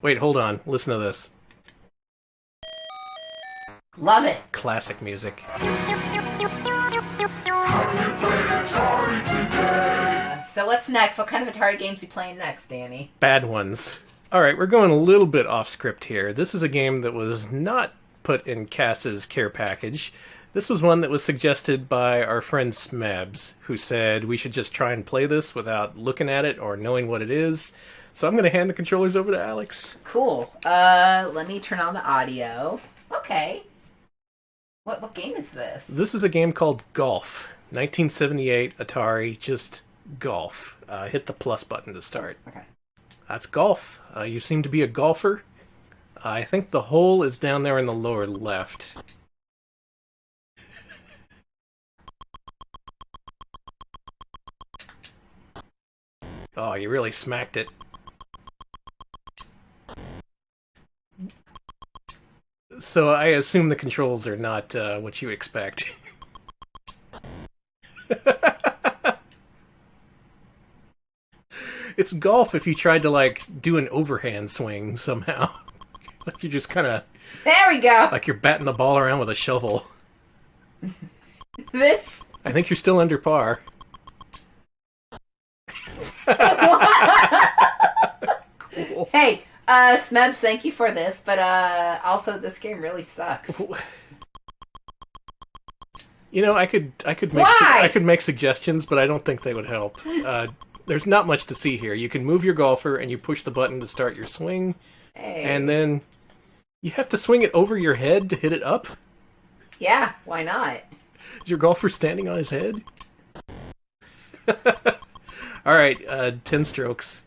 Wait, hold on. Listen to this. Love it. Classic music. So what's next? What kind of Atari games we playing next, Danny? Bad ones. Alright, we're going a little bit off script here. This is a game that was not put in Cass's care package. This was one that was suggested by our friend Smebs, who said we should just try and play this without looking at it or knowing what it is. So I'm going to hand the controllers over to Alex. Cool. Let me turn on the audio. Okay. What game is this? This is a game called Golf. 1978 Atari, just Golf. Hit the plus button to start. Okay. That's Golf. You seem to be a golfer. I think the hole is down there in the lower left. Oh, you really smacked it. So I assume the controls are not what you expect. It's golf if you tried to, like, do an overhand swing somehow. Like you just kind of... There we go! Like you're batting the ball around with a shovel. This? I think you're still under par. Cool. Hey, Smebs, thank you for this, but also this game really sucks. You know, I could make suggestions, but I don't think they would help. There's not much to see here. You can move your golfer and you push the button to start your swing, and then you have to swing it over your head to hit it up. Yeah, why not? Is your golfer standing on his head? All right, 10 strokes.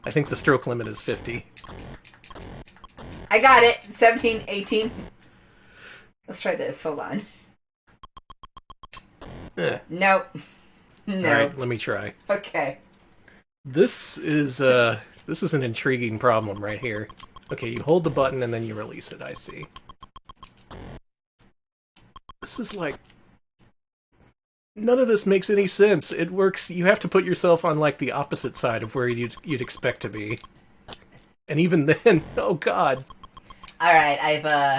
I think the stroke limit is 50. I got it. 17, 18. Let's try this. Hold on. Nope. No. All right, let me try. Okay. This is an intriguing problem right here. Okay, you hold the button and then you release it, I see. This is like... None of this makes any sense. It works... You have to put yourself on, like, the opposite side of where you'd expect to be. And even then... Oh, God. Alright, I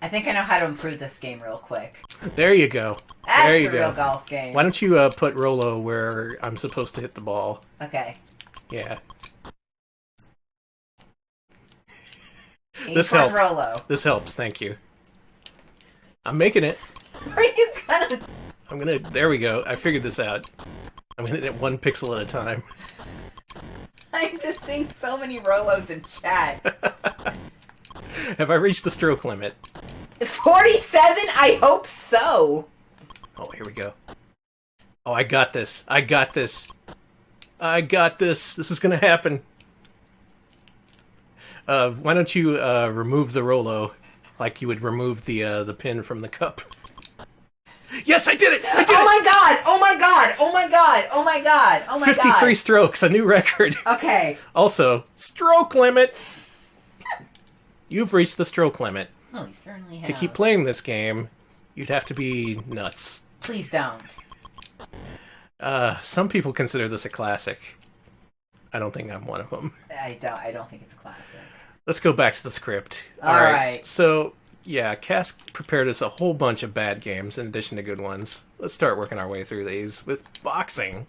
think I know how to improve this game real quick. There you go. That's there you the go. real golf game. Why don't you put Rolo where I'm supposed to hit the ball? Okay. Yeah. Aim This towards helps. Rolo. This helps, thank you. I'm making it. Are you gonna... There we go. I figured this out. I'm gonna hit it one pixel at a time. I'm just seeing so many Rolos in chat. Have I reached the stroke limit? 47? I hope so. Oh, here we go. Oh, I got this. I got this. I got this. This is gonna happen. Why don't you remove the Rolo like you would remove the pin from the cup? Yes, I did it! I did it! Oh my god! Oh my god! Oh my god! Oh my god! Oh my god! 53 strokes, a new record. Okay. Also, stroke limit! You've reached the stroke limit. Oh, you certainly have. To keep playing this game, you'd have to be nuts. Please don't. Some people consider this a classic. I don't think I'm one of them. I don't think it's a classic. Let's go back to the script. All right. So, yeah, Cass prepared us a whole bunch of bad games in addition to good ones. Let's start working our way through these with boxing.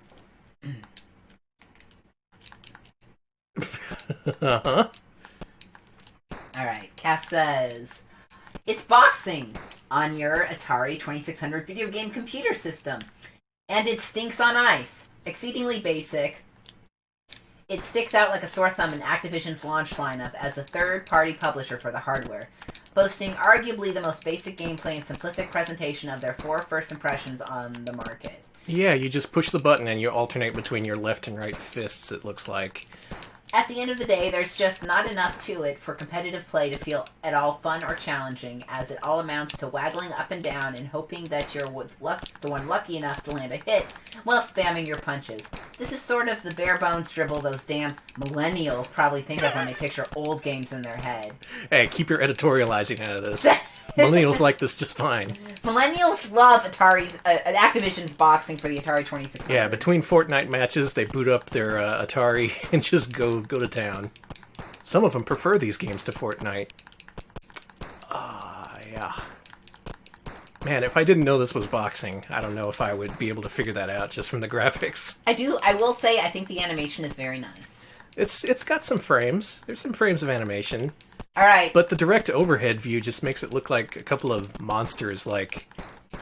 Uh-huh. Alright, Cass says, it's boxing on your Atari 2600 video game computer system. And it stinks on ice. Exceedingly basic. It sticks out like a sore thumb in Activision's launch lineup as a third-party publisher for the hardware, boasting arguably the most basic gameplay and simplistic presentation of their 4 first impressions on the market. Yeah, you just push the button and you alternate between your left and right fists, it looks like. At the end of the day, there's just not enough to it for competitive play to feel at all fun or challenging, as it all amounts to waggling up and down and hoping that you're the one lucky enough to land a hit while spamming your punches. This is sort of the bare bones dribble those damn millennials probably think of when they picture old games in their head. Hey, keep your editorializing out of this. Millennials like this just fine. Millennials love Activision's boxing for the Atari 2600. Yeah, between Fortnite matches, they boot up their Atari and just go to town. Some of them prefer these games to Fortnite. Yeah. Man, if I didn't know this was boxing, I don't know if I would be able to figure that out just from the graphics. I will say, I think the animation is very nice. It's got some frames. There's some frames of animation. All right. But the direct overhead view just makes it look like a couple of monsters, like,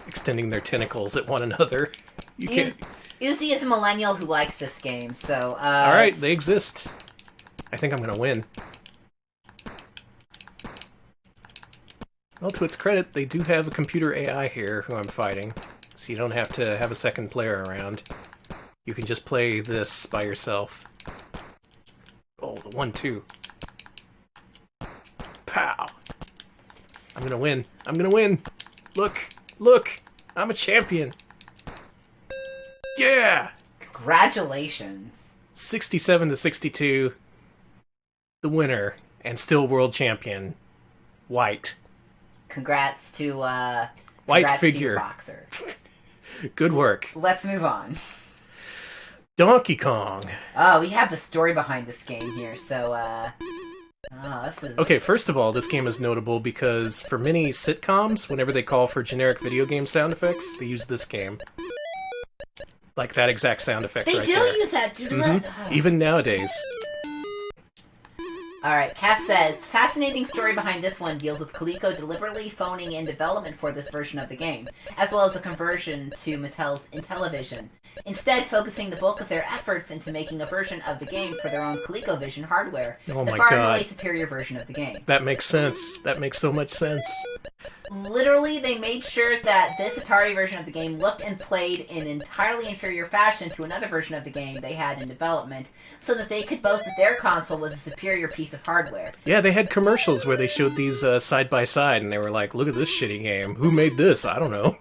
extending their tentacles at one another. You can't... Uzi is a millennial who likes this game, so... Alright, they exist. I think I'm gonna win. Well, to its credit, they do have a computer AI here who I'm fighting, so you don't have to have a second player around. You can just play this by yourself. Oh, the 1-2. Pow! I'm gonna win. I'm gonna win! Look! Look! I'm a champion! Yeah! Congratulations. 67-62. The winner, and still world champion, White. Congrats to, White congrats figure. to your boxer. Good work. Let's move on. Donkey Kong. Oh, we have the story behind this game here, so, this is... Okay, first of all, this game is notable because for many sitcoms, whenever they call for generic video game sound effects, they use this game. Like that exact sound effect They right do there. use that, do Mhm. Even nowadays. Alright, Cass says, fascinating story behind this one deals with Coleco deliberately phoning in development for this version of the game, as well as a conversion to Mattel's Intellivision. Instead, focusing the bulk of their efforts into making a version of the game for their own ColecoVision hardware, Oh the my far and God. away superior version of the game. That makes sense. That makes so much sense. Literally, they made sure that this Atari version of the game looked and played in entirely inferior fashion to another version of the game they had in development, so that they could boast that their console was a superior piece of hardware. Yeah, they had commercials where they showed these side by side, and they were like, look at this shitty game. Who made this? I don't know.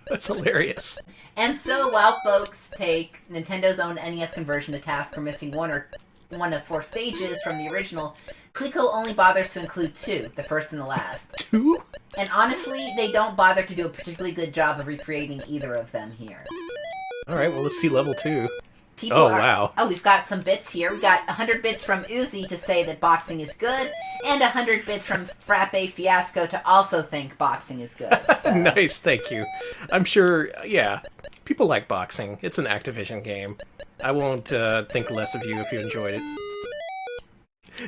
That's hilarious. And so, while folks take Nintendo's own NES conversion to task for missing one of 4 stages from the original, Coleco only bothers to include 2, the first and the last. 2? And honestly, they don't bother to do a particularly good job of recreating either of them here. Alright, well, let's see level 2. People wow. Oh, we've got some bits here. We got 100 bits from Uzi to say that boxing is good, and 100 bits from Frappe Fiasco to also think boxing is good. So. Nice, thank you. I'm sure, yeah, people like boxing. It's an Activision game. I won't think less of you if you enjoyed it.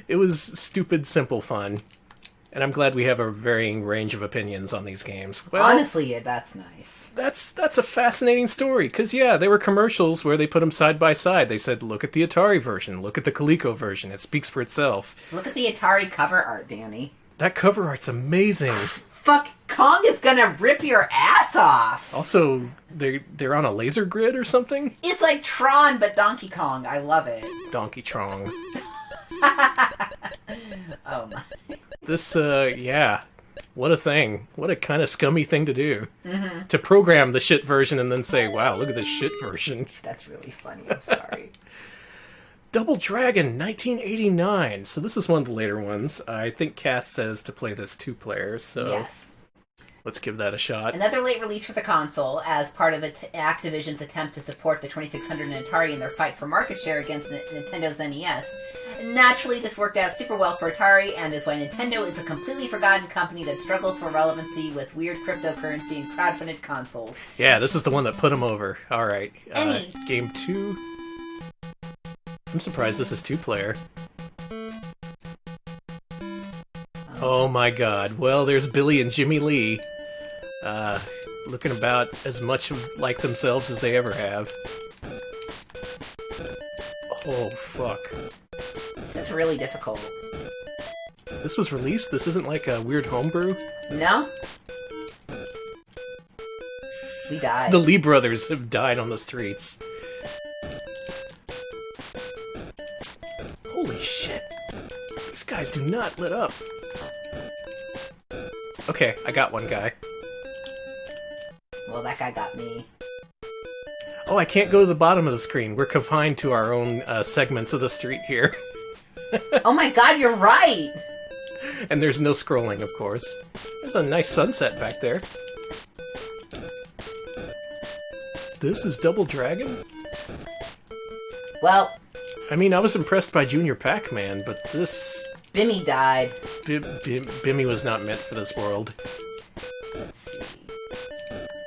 It was stupid, simple fun. And I'm glad we have a varying range of opinions on these games. Well, honestly, yeah, that's nice. That's a fascinating story, because, yeah, there were commercials where they put them side by side. They said, look at the Atari version, look at the Coleco version. It speaks for itself. Look at the Atari cover art, Danny. That cover art's amazing. Fuck, Kong is gonna rip your ass off! Also, they're on a laser grid or something? It's like Tron, but Donkey Kong. I love it. Donkey Trong. Oh my. This, yeah. What a thing. What a kind of scummy thing to do. Mm-hmm. To program the shit version and then say, wow, look at this shit version. That's really funny. I'm sorry. Double Dragon, 1989. So this is one of the later ones. I think Cass says to play this 2 players, so Yes. let's give that a shot. Another late release for the console, as part of Activision's attempt to support the 2600 and Atari in their fight for market share against Nintendo's NES. Naturally, this worked out super well for Atari, and is why Nintendo is a completely forgotten company that struggles for relevancy with weird cryptocurrency and crowdfunded consoles. Yeah, this is the one that put him over. Alright. Any- Game 2. I'm surprised this is 2-player. Oh my god. Well, there's Billy and Jimmy Lee. Looking about as much like themselves as they ever have. Oh, fuck. This is really difficult. This was released? This isn't like a weird homebrew? No? We died. The Lee brothers have died on the streets. Holy shit. These guys do not let up. Okay, I got one guy. Well, that guy got me. Oh, I can't go to the bottom of the screen. We're confined to our own segments of the street here. Oh my god, you're right! And there's no scrolling, of course. There's a nice sunset back there. This is Double Dragon? Well, I mean, I was impressed by Junior Pac-Man, but this... Bimmy died. Bimmy was not meant for this world. Let's see.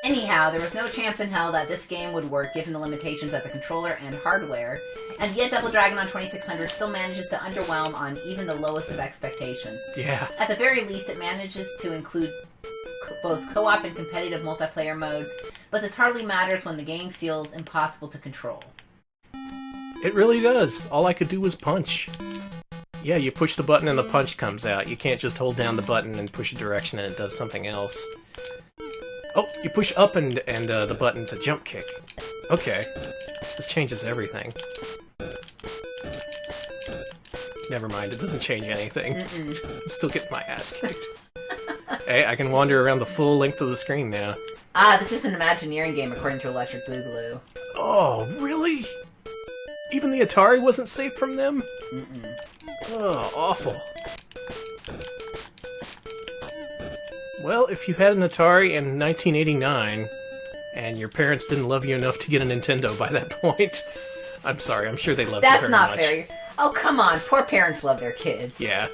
Anyhow, there was no chance in hell that this game would work given the limitations of the controller and hardware, and yet Double Dragon on 2600 still manages to underwhelm on even the lowest of expectations. Yeah. At the very least, it manages to include both co-op and competitive multiplayer modes, but this hardly matters when the game feels impossible to control. It really does. All I could do was punch. Yeah, you push the button and the punch comes out. You can't just hold down the button and push a direction and it does something else. Oh, you push up and the button to jump kick. Okay. This changes everything. Never mind, it doesn't change anything. I'm still getting my ass kicked. Hey, I can wander around the full length of the screen now. Ah, this is an Imagineering game according to Electric Boogaloo. Oh, really? Even the Atari wasn't safe from them? Oh, awful. Well, if you had an Atari in 1989, and your parents didn't love you enough to get a Nintendo by that point, I'm sorry, I'm sure they loved you very much. That's not fair. Oh, come on. Poor parents love their kids. Yeah.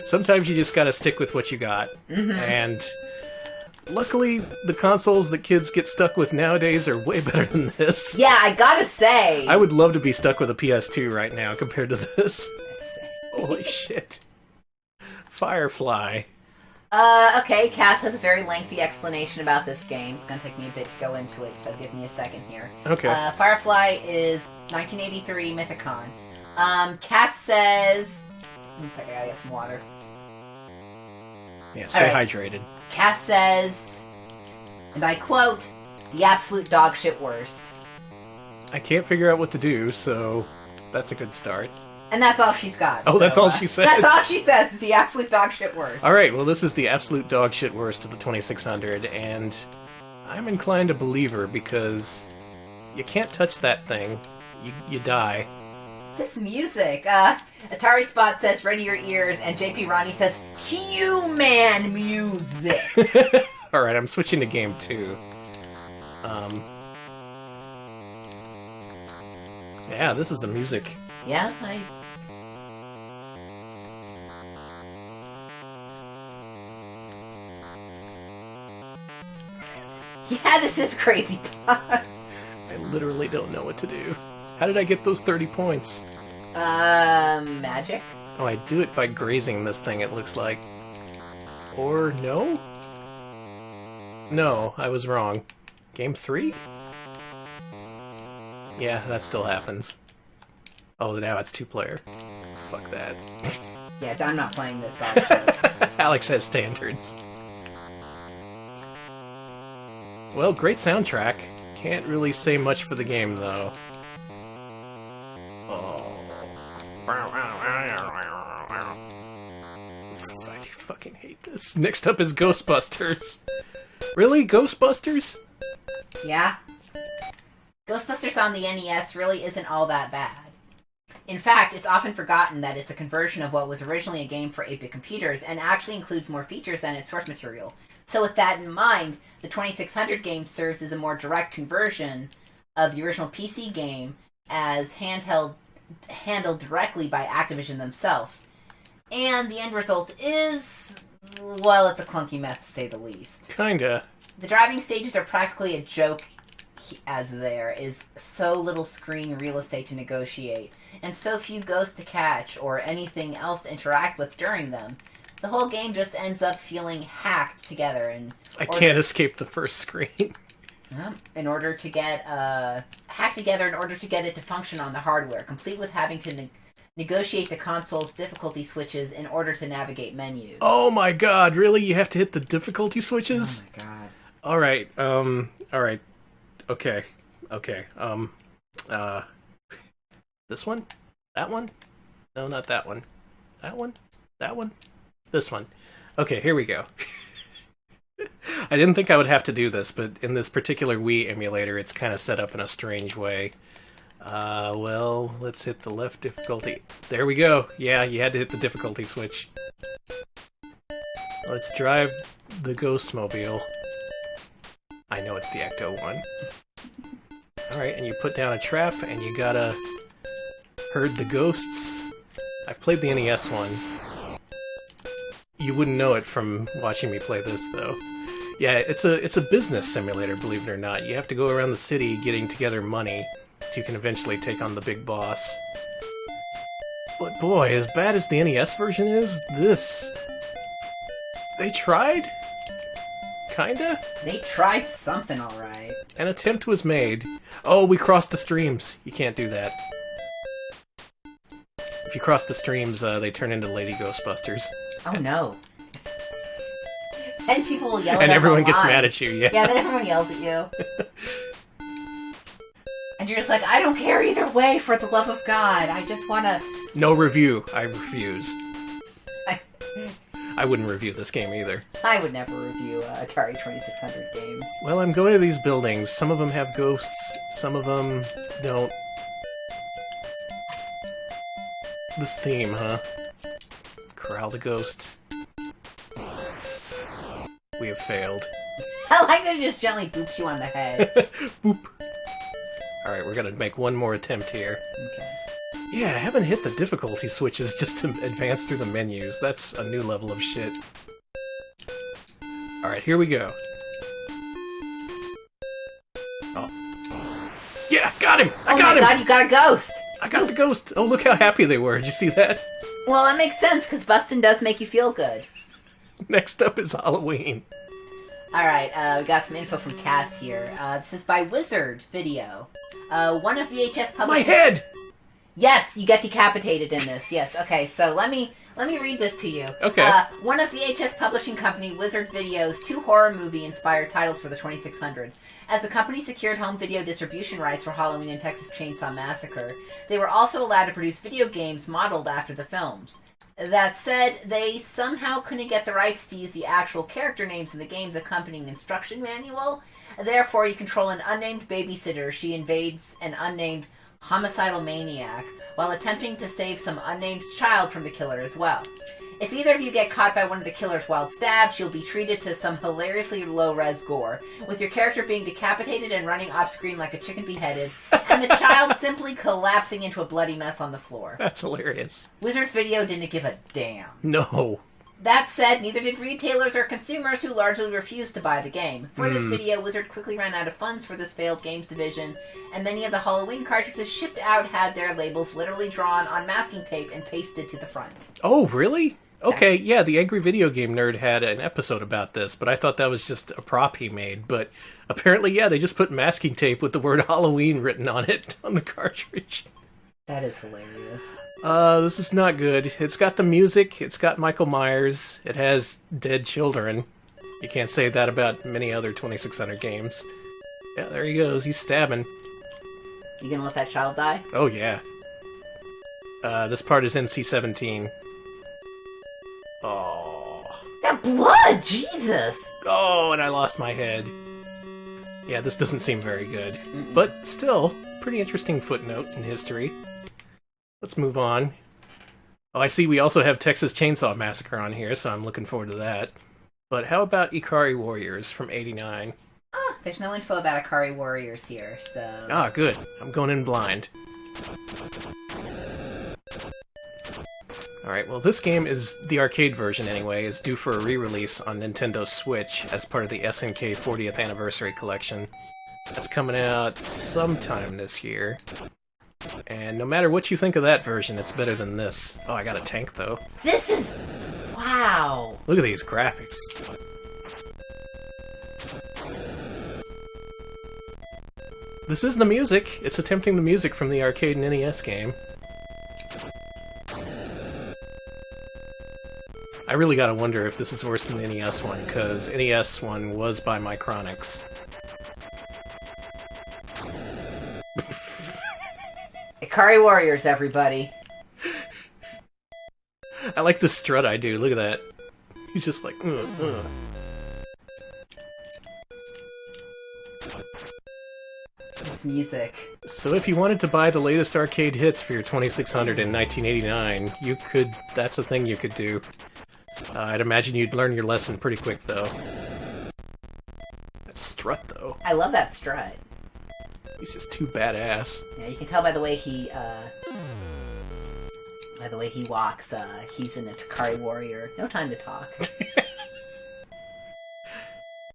Sometimes you just gotta stick with what you got. And luckily, the consoles that kids get stuck with nowadays are way better than this. Yeah, I gotta say. I would love to be stuck with a PS2 right now compared to this. Holy shit. Firefly. Okay, Cass has a very lengthy explanation about this game. It's gonna take me a bit to go into it, so give me a second here. Okay. Firefly is 1983 Mythicon. Cass says... One second, I gotta get some water. Yeah, stay hydrated. Cass says, and I quote, the absolute dogshit worst. I can't figure out what to do, so that's a good start. And that's all she's got. Oh, so, that's all she says? That's all she says, is the absolute dogshit worst. Alright, well this is the absolute dogshit worst of the 2600, and I'm inclined to believe her because you can't touch that thing. You die. This music, Atari Spot says ready your ears, and JP Ronnie says human music. Alright, I'm switching to game 2. Yeah, this is the music. Yeah, Yeah, this is crazy. I literally don't know what to do. How did I get those 30 points? Magic? Oh, I do it by grazing this thing, it looks like. Or no? No, I was wrong. Game 3? Yeah, that still happens. Oh, now it's 2-player. Fuck that. Yeah, I'm not playing this dog. Alex has standards. Well, great soundtrack. Can't really say much for the game, though. I fucking hate this. Next up is Ghostbusters. Really? Ghostbusters? Yeah. Ghostbusters on the NES really isn't all that bad. In fact, it's often forgotten that it's a conversion of what was originally a game for 8-bit computers and actually includes more features than its source material. So with that in mind, the 2600 game serves as a more direct conversion of the original PC game as handled directly by Activision themselves. And the end result is, well, it's a clunky mess to say the least. Kinda. The driving stages are practically a joke, as there is so little screen real estate to negotiate, and so few ghosts to catch or anything else to interact with during them. The whole game just ends up feeling hacked together. I can't escape the first screen. In order to get hacked together in order to get it to function on the hardware, complete with having to negotiate the console's difficulty switches in order to navigate menus. Oh my god, really? You have to hit the difficulty switches? Oh my god. Alright, alright. Okay. This one? That one? No, not that one. That one? That one? This one. Okay, here we go. I didn't think I would have to do this, but in this particular Wii emulator, it's kind of set up in a strange way. Well, let's hit the left difficulty. There we go. Yeah, you had to hit the difficulty switch. Let's drive the Ghostmobile. I know it's the Ecto one. Alright, and you put down a trap, and you gotta herd the ghosts. I've played the NES one. You wouldn't know it from watching me play this, though. Yeah, it's a business simulator, believe it or not. You have to go around the city getting together money, so you can eventually take on the big boss. But boy, as bad as the NES version is, this... They tried? Kinda? They tried something alright. An attempt was made. Oh, we crossed the streams. You can't do that. If you cross the streams, they turn into Lady Ghostbusters. Oh no. Then people will yell at us and everyone gets online. mad at you, yeah. Yeah, then everyone yells at you. And you're just like, I don't care either way, for the love of God. I just wanna... No review. I refuse. I wouldn't review this game either. I would never review Atari 2600 games. Well, I'm going to these buildings. Some of them have ghosts, some of them don't. This theme, huh? Corral the ghosts. We have failed. I like that it just gently boops you on the head. Boop. Alright, we're gonna make one more attempt here. Okay. Yeah, I haven't hit the difficulty switches just to advance through the menus. That's a new level of shit. Alright, here we go. Oh. Yeah, got him! I got him! Oh my God, you got a ghost! I got the ghost! Oh, look how happy they were. Did you see that? Well, that makes sense, because busting does make you feel good. Next up is Halloween. Alright, we got some info from Cass here. This is by Wizard Video. One of VHS publishing... My head! Yes, you get decapitated in this. Yes, okay, so let me read this to you. Okay. One of VHS publishing company Wizard Video's 2 horror movie-inspired titles for the 2600. As the company secured home video distribution rights for Halloween and Texas Chainsaw Massacre, they were also allowed to produce video games modeled after the films. That said, they somehow couldn't get the rights to use the actual character names in the game's accompanying instruction manual. Therefore, you control an unnamed babysitter. She invades an unnamed homicidal maniac while attempting to save some unnamed child from the killer as well. If either of you get caught by one of the killer's wild stabs, you'll be treated to some hilariously low-res gore, with your character being decapitated and running off-screen like a chicken beheaded, and the child simply collapsing into a bloody mess on the floor. That's hilarious. Wizard Video didn't give a damn. No. That said, neither did retailers or consumers, who largely refused to buy the game. For this video, Wizard quickly ran out of funds for this failed games division, and many of the Halloween cartridges shipped out had their labels literally drawn on masking tape and pasted to the front. Oh, really? Okay, yeah, the Angry Video Game Nerd had an episode about this, but I thought that was just a prop he made. But apparently, yeah, they just put masking tape with the word Halloween written on it on the cartridge. That is hilarious. This is not good. It's got the music, it's got Michael Myers, it has dead children. You can't say that about many other 2600 games. Yeah, there he goes, he's stabbing. You gonna let that child die? Oh, yeah. This part is NC-17. Oh. That blood! Jesus! Oh, and I lost my head. Yeah, this doesn't seem very good. But still, pretty interesting footnote in history. Let's move on. Oh, I see we also have Texas Chainsaw Massacre on here, so I'm looking forward to that. But how about Ikari Warriors from '89? Ah, there's no info about Ikari Warriors here, so... Ah, good. I'm going in blind. Alright, well this game is, the arcade version anyway, is due for a re-release on Nintendo Switch as part of the SNK 40th Anniversary Collection. That's coming out sometime this year. And no matter what you think of that version, it's better than this. Oh, I got a tank though. This is... wow! Look at these graphics. This is the music. It's attempting the music from the arcade and NES game. I really gotta wonder if this is worse than the NES one, because NES one was by Micronics. Ikari Warriors, everybody. I like the strut I do, look at that. He's just like, This music. So if you wanted to buy the latest arcade hits for your 2600 in 1989, you could, that's a thing you could do. I'd imagine you'd learn your lesson pretty quick, though. That strut, though. I love that strut. He's just too badass. Yeah, you can tell by the way he walks. He's an Ikari Warrior. No time to talk.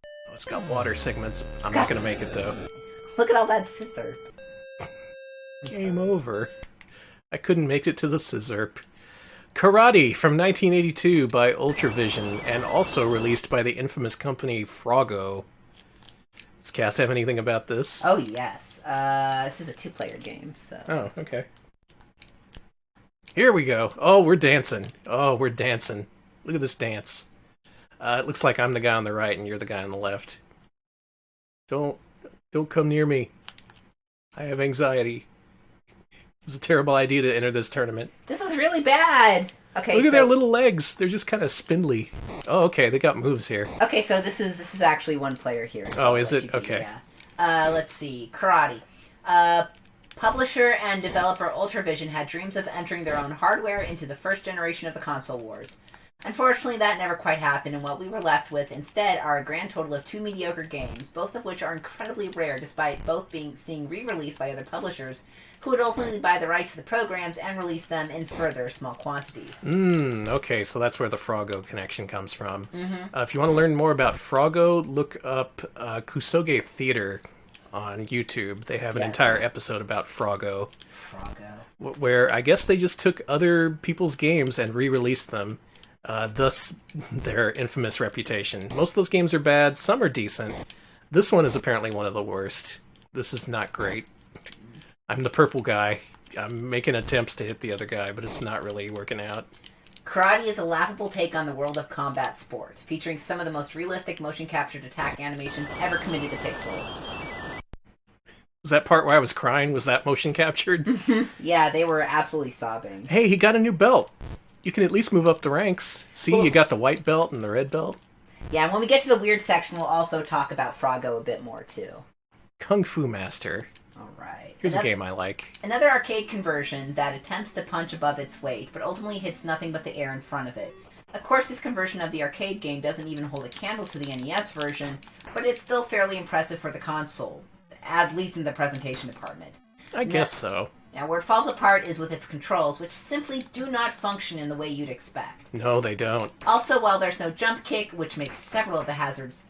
Oh, it's got water segments. I'm not gonna make it though. Look at all that scissor. Game over. I couldn't make it to the scissor. Karate from 1982 by Ultravision, and also released by the infamous company Froggo. Does Cass have anything about this? Oh, yes. This is a 2-player game, so... Oh, okay. Here we go. Oh, we're dancing. Oh, we're dancing. Look at this dance. It looks like I'm the guy on the right and you're the guy on the left. Don't come near me. I have anxiety. It was a terrible idea to enter this tournament. This was really bad. Okay, Look at their little legs. They're just kind of spindly. Oh, okay. They got moves here. Okay, so this is actually 1 player here. So oh, is it? Okay. Yeah. Let's see. Karate. Publisher and developer Ultravision had dreams of entering their own hardware into the first generation of the console wars. Unfortunately, that never quite happened, and what we were left with instead are a grand total of 2 mediocre games, both of which are incredibly rare, despite both seeing re-released by other publishers, who would ultimately buy the rights to the programs and release them in further small quantities. Okay, so that's where the Froggo connection comes from. Mm-hmm. If you want to learn more about Froggo, look up Kusoge Theater on YouTube. They have an entire episode about Froggo. Where I guess they just took other people's games and re-released them. Thus, their infamous reputation. Most of those games are bad, some are decent. This one is apparently one of the worst. This is not great. I'm the purple guy. I'm making attempts to hit the other guy, but it's not really working out. Karate is a laughable take on the world of combat sport, featuring some of the most realistic motion-captured attack animations ever committed to pixel. Was that part where I was crying? Was that motion captured? Yeah, they were absolutely sobbing. Hey, he got a new belt. You can at least move up the ranks. See, you got the white belt and the red belt. Yeah, and when we get to the weird section, we'll also talk about Froggo a bit more, too. Kung Fu Master. Alright. Here's a game I like. Another arcade conversion that attempts to punch above its weight, but ultimately hits nothing but the air in front of it. Of course, this conversion of the arcade game doesn't even hold a candle to the NES version, but it's still fairly impressive for the console, at least in the presentation department. I guess so. Now, where it falls apart is with its controls, which simply do not function in the way you'd expect. No, they don't. Also, while there's no jump kick, which makes several of the hazards...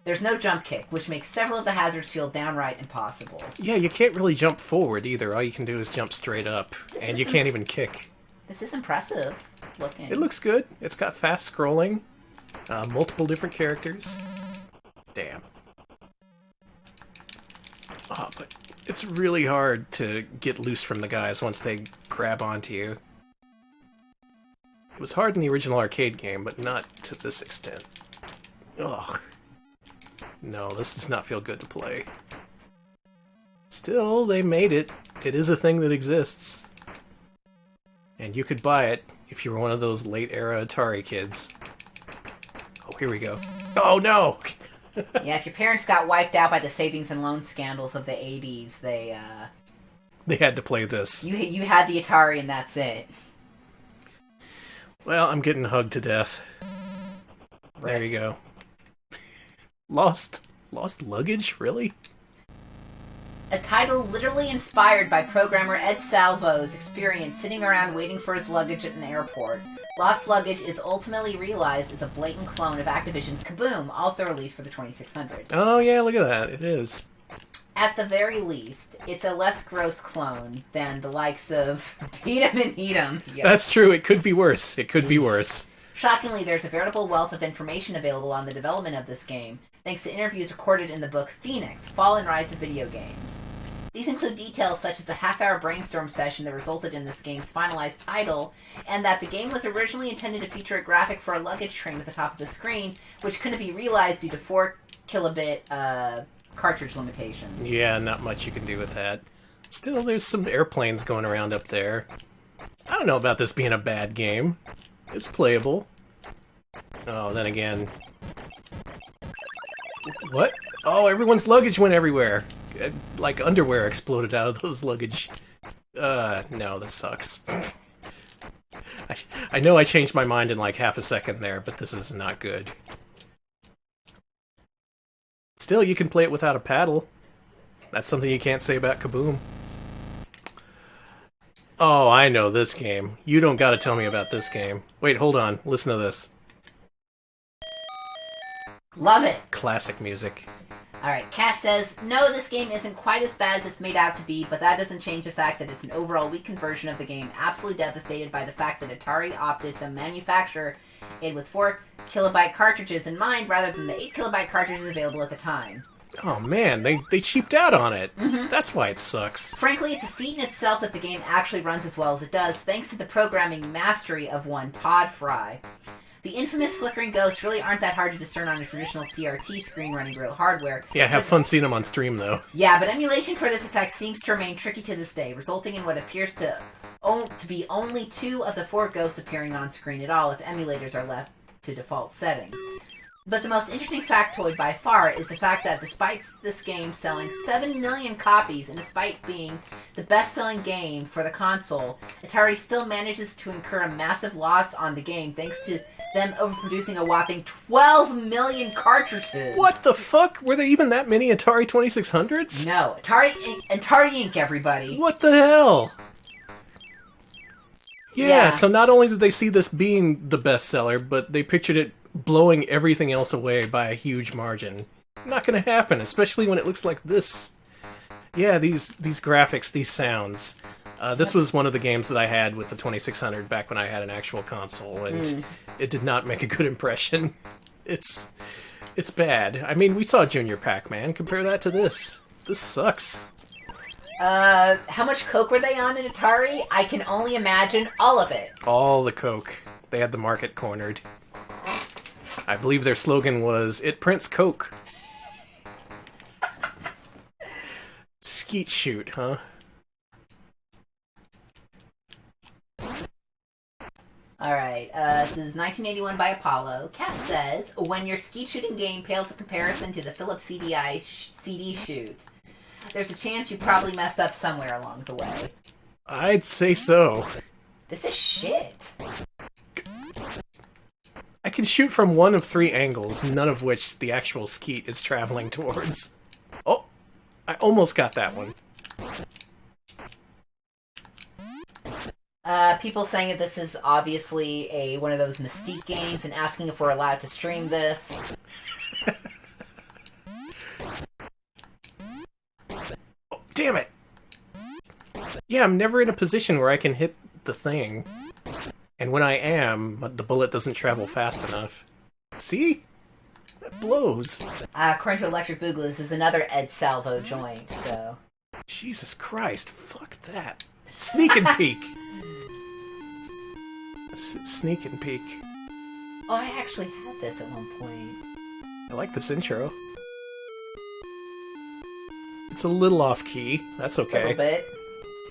There's no jump kick, which makes several of the hazards feel downright impossible. Yeah, you can't really jump forward either. All you can do is jump straight up. And you can't even kick. This is impressive looking. It looks good. It's got fast scrolling. Multiple different characters. Damn. Oh, but it's really hard to get loose from the guys once they grab onto you. It was hard in the original arcade game, but not to this extent. Ugh. No, this does not feel good to play. Still, they made it. It is a thing that exists. And you could buy it if you were one of those late-era Atari kids. Oh, here we go. Oh, no! Yeah, if your parents got wiped out by the savings and loan scandals of the 80s, they had to play this. You had the Atari and that's it. Well, I'm getting hugged to death. Right. There you go. Lost Luggage? Really? A title literally inspired by programmer Ed Salvo's experience sitting around waiting for his luggage at an airport. Lost Luggage is ultimately realized as a blatant clone of Activision's Kaboom, also released for the 2600. Oh yeah, look at that. It is. At the very least, it's a less gross clone than the likes of Beat 'em and Eat 'em. Yes. That's true. It could be worse. It could be worse. Shockingly, there's a veritable wealth of information available on the development of this game, thanks to interviews recorded in the book Phoenix, Fall and Rise of Video Games. These include details such as a half-hour brainstorm session that resulted in this game's finalized title, and that the game was originally intended to feature a graphic for a luggage train at the top of the screen, which couldn't be realized due to 4 kilobit cartridge limitations. Yeah, not much you can do with that. Still, there's some airplanes going around up there. I don't know about this being a bad game. It's playable. Oh, then again... What? Oh, everyone's luggage went everywhere. Like underwear exploded out of those luggage. No, this sucks. I know I changed my mind in like half a second there, but this is not good. Still, you can play it without a paddle. That's something you can't say about Kaboom. Oh, I know this game. You don't gotta tell me about this game. Wait, hold on. Listen to this. Love it. Classic music. Alright, Cass says, no, this game isn't quite as bad as it's made out to be, but that doesn't change the fact that it's an overall weak conversion of the game, absolutely devastated by the fact that Atari opted to manufacture it with 4 kilobyte cartridges in mind rather than the 8 kilobyte cartridges available at the time. Oh man, they cheaped out on it. That's why it sucks. Frankly, it's a feat in itself that the game actually runs as well as it does, thanks to the programming mastery of one Todd Fry. The infamous flickering ghosts really aren't that hard to discern on a traditional CRT screen running real hardware. Yeah, have fun seeing them on stream, though. Yeah, but emulation for this effect seems to remain tricky to this day, resulting in what appears to be only 2 of the 4 ghosts appearing on screen at all if emulators are left to default settings. But the most interesting factoid by far is the fact that despite this game selling 7 million copies, and despite being the best-selling game for the console, Atari still manages to incur a massive loss on the game thanks to them overproducing a whopping 12 million cartridges. What the fuck? Were there even that many Atari 2600s? No. Atari Inc., everybody. What the hell? Yeah, so not only did they see this being the bestseller, but they pictured it blowing everything else away by a huge margin. Not gonna happen, especially when it looks like this. Yeah, these graphics, these sounds. This was one of the games that I had with the 2600 back when I had an actual console, and it did not make a good impression. It's bad. I mean, we saw Junior Pac-Man. Compare that to this. This sucks. How much coke were they on at Atari? I can only imagine all of it. All the coke. They had the market cornered. I believe their slogan was, "It prints coke." Skeet Shoot, huh? Alright, this is 1981 by Apollo. Cass says, when your skeet shooting game pales in comparison to the Philips CD shoot, there's a chance you probably messed up somewhere along the way. I'd say so. This is shit. I can shoot from one of 3 angles, none of which the actual skeet is traveling towards. Oh, I almost got that one. People saying that this is obviously one of those Mystique games and asking if we're allowed to stream this. Oh, damn it! Yeah, I'm never in a position where I can hit the thing. And when I am, the bullet doesn't travel fast enough. See? That blows. According to Electric Boogaloo, this is another Ed Salvo joint, so... Jesus Christ, fuck that. Sneak and peek. Sneak and peek. Oh, I actually had this at one point. I like this intro. It's a little off-key. That's okay. A little bit.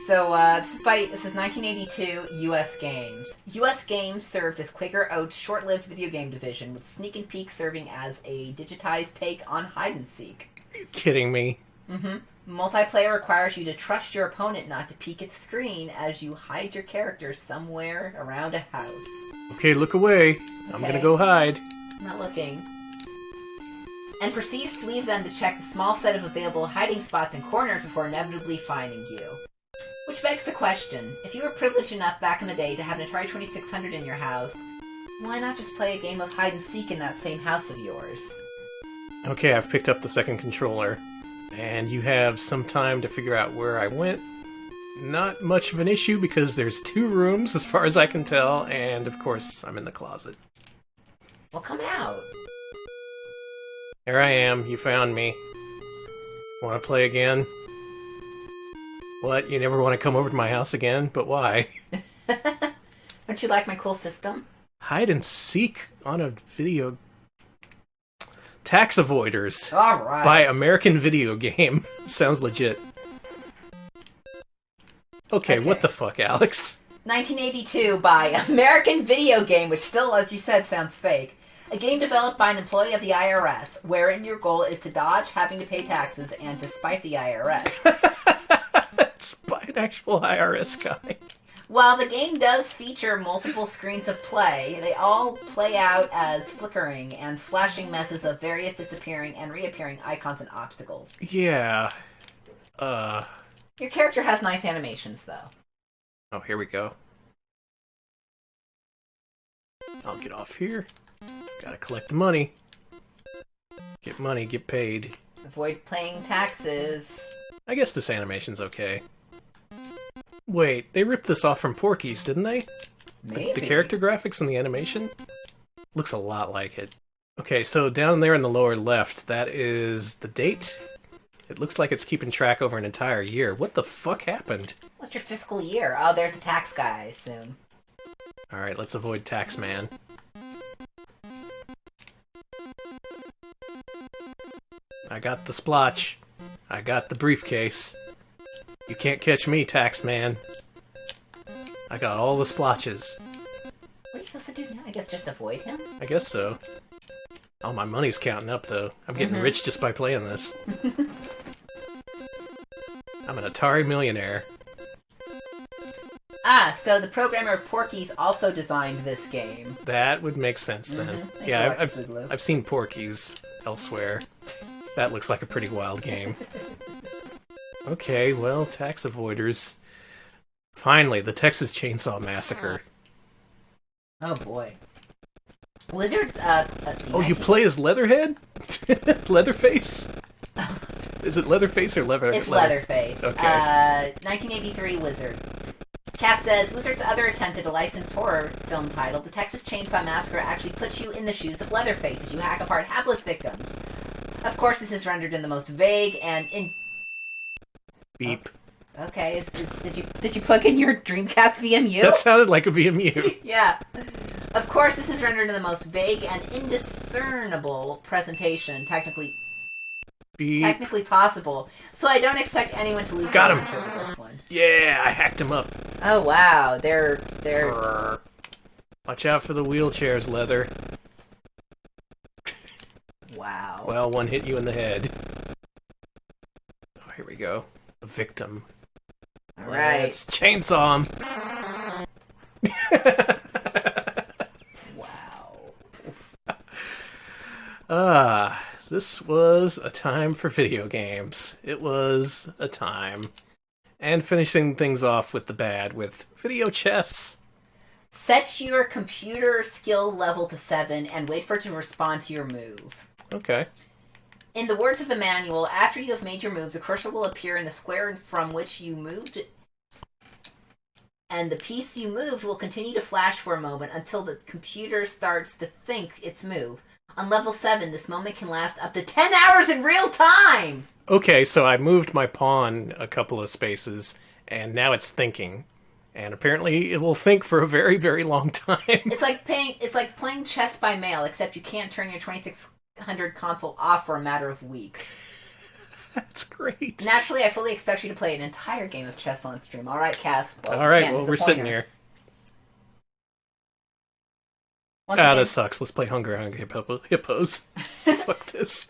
So, this is 1982 U.S. Games. U.S. Games served as Quaker Oats' short-lived video game division, with Sneak and Peek serving as a digitized take on hide-and-seek. Are you kidding me? Mm-hmm. Multiplayer requires you to trust your opponent not to peek at the screen as you hide your character somewhere around a house. Okay, look away. I'm gonna go hide. I'm not looking. And proceeds to leave them to check the small set of available hiding spots and corners before inevitably finding you. Which begs the question, if you were privileged enough back in the day to have an Atari 2600 in your house, why not just play a game of hide-and-seek in that same house of yours? Okay, I've picked up the second controller, and you have some time to figure out where I went. Not much of an issue because there's 2 rooms as far as I can tell, and of course I'm in the closet. Well, come out. Here I am, you found me. Want to play again? What, you never want to come over to my house again? But why? Don't you like my cool system? Hide and seek on a video... Tax Avoiders. Alright. By American Video Game. Sounds legit. Okay, what the fuck, Alex? 1982 by American Video Game, which still, as you said, sounds fake. A game developed by an employee of the IRS, wherein your goal is to dodge having to pay taxes and to spite the IRS. It's by an actual IRS guy. While the game does feature multiple screens of play, they all play out as flickering and flashing messes of various disappearing and reappearing icons and obstacles. Yeah. Your character has nice animations, though. Oh, here we go. I'll get off here. Gotta collect the money. Get money, get paid. Avoid paying taxes. I guess this animation's okay. Wait, they ripped this off from Porky's, didn't they? Maybe. The character graphics and the animation? Looks a lot like it. Okay, so down there in the lower left, that is the date? It looks like it's keeping track over an entire year. What the fuck happened? What's your fiscal year? Oh, there's a tax guy, I assume. Alright, let's avoid Taxman. I got the splotch. I got the briefcase. You can't catch me, Taxman. I got all the splotches. What are you supposed to do now? I guess just avoid him? I guess so. Oh, my money's counting up, though. I'm getting rich just by playing this. I'm an Atari millionaire. Ah, so the programmer of Porky's also designed this game. That would make sense, then. Yeah, I've seen Porky's elsewhere. That looks like a pretty wild game. Okay, well, tax avoiders. Finally, the Texas Chainsaw Massacre. Oh boy. Lizards, let's see. Oh, you play as Leatherhead? Leatherface? Is it Leatherface or Leather? It's Leatherface. Okay. 1983 Wizard. Cass says, Wizard's other attempt at a licensed horror film title, The Texas Chainsaw Massacre, actually puts you in the shoes of Leatherface as you hack apart hapless victims. Of course, this is rendered in the most vague and Beep. Okay, did you plug in your Dreamcast VMU? That sounded like a VMU. Yeah. Of course, this is rendered in the most vague and indiscernible presentation, technically possible. So I don't expect anyone to lose Got him. with this one. Yeah, I hacked him up. Oh wow, they're Watch out for the wheelchairs, Leather. Wow. Well, one hit you in the head. Oh, here we go. A victim. All right. Let's chainsaw him. Wow. This was a time for video games. It was a time. And finishing things off with the bad with video chess. Set your computer skill level to 7 and wait for it to respond to your move. Okay. In the words of the manual, after you have made your move, the cursor will appear in the square from which you moved, and the piece you moved will continue to flash for a moment until the computer starts to think its move. On level 7, this moment can last up to 10 hours in real time! Okay, so I moved my pawn a couple of spaces, and now it's thinking. And apparently it will think for a very, very long time. It's like playing chess by mail, except you can't turn your 2600 console off for a matter of weeks. That's great. Naturally, I fully expect you to play an entire game of chess on stream. All right, Cass. Well, all right, well, we're sitting here. Once again, this sucks. Let's play Hunger Hippos. Fuck this.